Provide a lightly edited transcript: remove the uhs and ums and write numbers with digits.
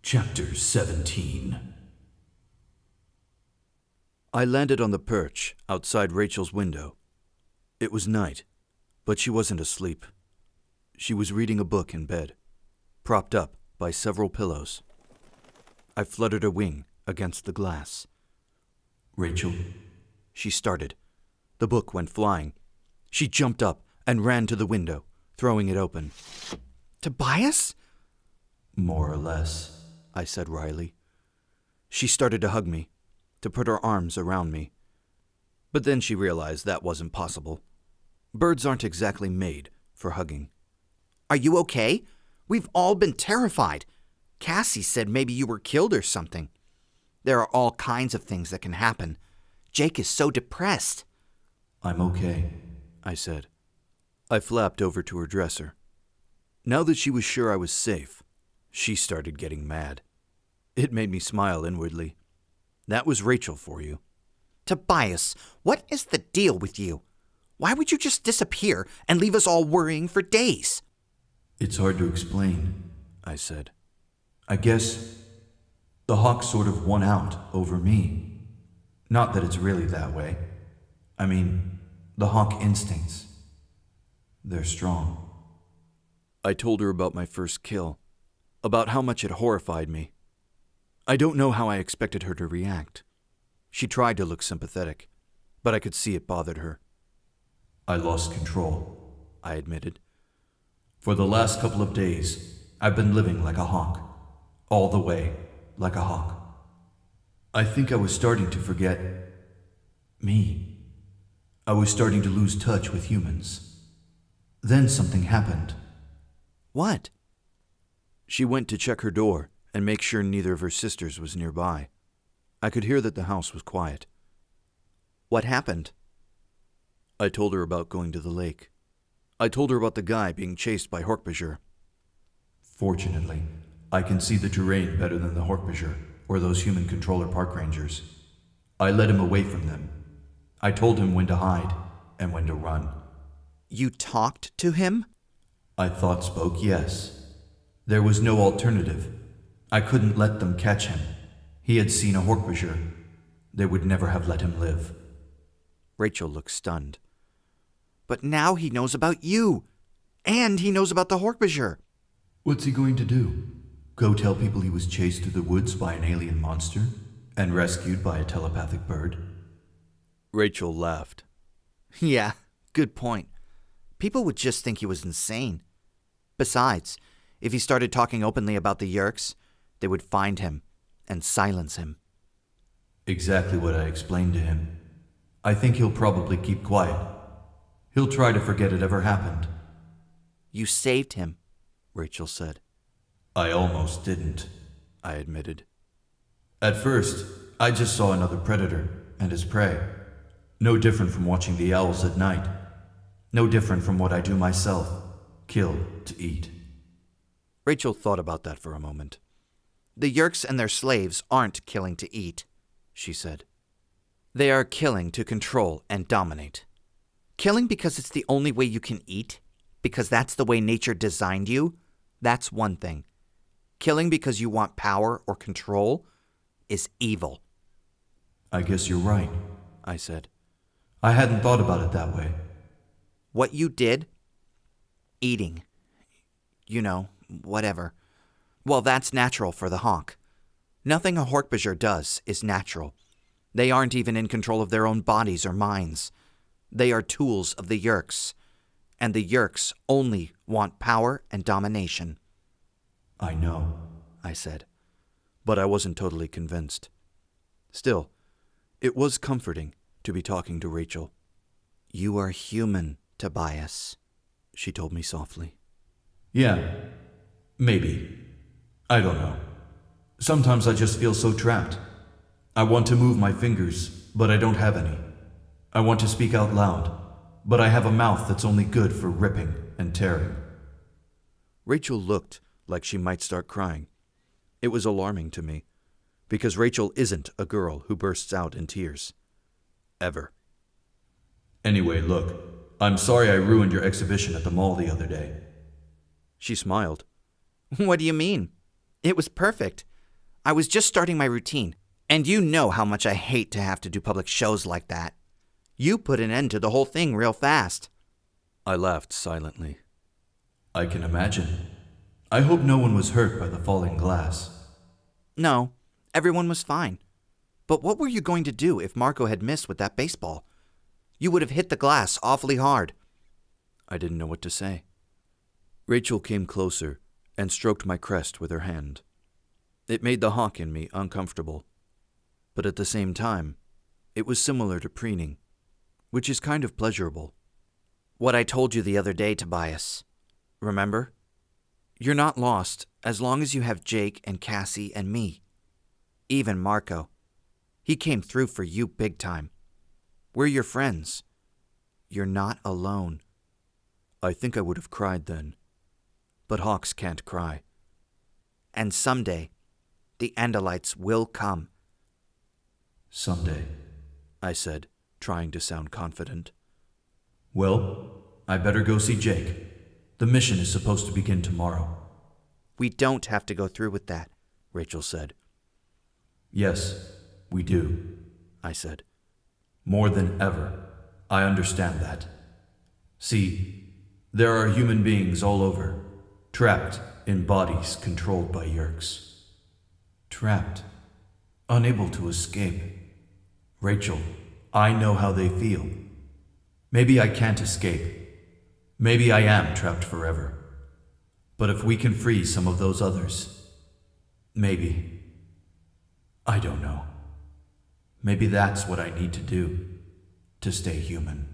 Chapter 17. I landed on the perch outside Rachel's window. It was night, but she wasn't asleep. She was reading a book in bed, propped up by several pillows. I fluttered a wing against the glass. Rachel? She started. The book went flying. She jumped up and ran to the window, throwing it open. "Tobias?" More or less, I said wryly. She started to hug me, to put her arms around me. But then she realized that wasn't possible. Birds aren't exactly made for hugging. "Are you okay? We've all been terrified. Cassie said maybe you were killed or something. There are all kinds of things that can happen. Jake is so depressed." I'm okay, I said. I flapped over to her dresser. Now that she was sure I was safe, she started getting mad. It made me smile inwardly. That was Rachel for you. "Tobias, what is the deal with you? Why would you just disappear and leave us all worrying for days?" It's hard to explain, I said. I guess the hawk sort of won out over me. Not that it's really that way. I mean, the hawk instincts. They're strong. I told her about my first kill, about how much it horrified me. I don't know how I expected her to react. She tried to look sympathetic, but I could see it bothered her. I lost control, I admitted. For the last couple of days, I've been living like a hawk. All the way, like a hawk. I think I was starting to forget me. I was starting to lose touch with humans. Then something happened. "What?" She went to check her door and make sure neither of her sisters was nearby. I could hear that the house was quiet. "What happened?" I told her about going to the lake. I told her about the guy being chased by Hork-Bajir. Fortunately, I can see the terrain better than the Hork-Bajir or those human controller park rangers. I led him away from them. I told him when to hide and when to run. "You talked to him?" I thought spoke, yes. There was no alternative. I couldn't let them catch him. He had seen a Hork-Bajir. They would never have let him live. Rachel looked stunned. "But now he knows about you. And he knows about the Hork-Bajir." What's he going to do? Go tell people he was chased through the woods by an alien monster and rescued by a telepathic bird? Rachel laughed. "Yeah, good point. People would just think he was insane. Besides, if he started talking openly about the Yeerks, they would find him and silence him." Exactly what I explained to him. I think he'll probably keep quiet. He'll try to forget it ever happened. "You saved him," Rachel said. I almost didn't, I admitted. At first, I just saw another predator and his prey. No different from watching the owls at night. No different from what I do myself. Kill to eat. Rachel thought about that for a moment. "The Yeerks and their slaves aren't killing to eat," she said. "They are killing to control and dominate. Killing because it's the only way you can eat, because that's the way nature designed you, that's one thing. Killing because you want power or control is evil." I guess you're right, I said. I hadn't thought about it that way. "What you did? Eating. You know, whatever. Well, that's natural for the hawk. Nothing a Hork-Bajir does is natural. They aren't even in control of their own bodies or minds. They are tools of the Yeerks, and the Yeerks only want power and domination." I know, I said, but I wasn't totally convinced. Still, it was comforting to be talking to Rachel. "You are human, Tobias," she told me softly. Yeah, maybe. I don't know. Sometimes I just feel so trapped. I want to move my fingers, but I don't have any. I want to speak out loud, but I have a mouth that's only good for ripping and tearing. Rachel looked like she might start crying. It was alarming to me, because Rachel isn't a girl who bursts out in tears. Ever. Anyway, look, I'm sorry I ruined your exhibition at the mall the other day. She smiled. "What do you mean? It was perfect. I was just starting my routine, and you know how much I hate to have to do public shows like that. You put an end to the whole thing real fast. I laughed silently. I can imagine. I hope no one was hurt by the falling glass. No, everyone was fine. But what were you going to do if Marco had missed with that baseball? You would have hit the glass awfully hard. I didn't know what to say. Rachel came closer and stroked my crest with her hand. It made the hawk in me uncomfortable. But at the same time, it was similar to preening, which is kind of pleasurable. What I told you the other day, Tobias. Remember? You're not lost as long as you have Jake and Cassie and me. Even Marco. He came through for you big time. We're your friends. You're not alone. I think I would have cried then. But hawks can't cry. And someday, the Andalites will come. Someday, I said, trying to sound confident. Well, I better go see Jake. The mission is supposed to begin tomorrow. We don't have to go through with that, Rachel said. Yes, we do, I said. More than ever. I understand that. See, there are human beings all over, trapped in bodies controlled by Yerks. Trapped, unable to escape. Rachel, I know how they feel. Maybe I can't escape. Maybe I am trapped forever. But if we can free some of those others, maybe. I don't know. Maybe that's what I need to do to stay human.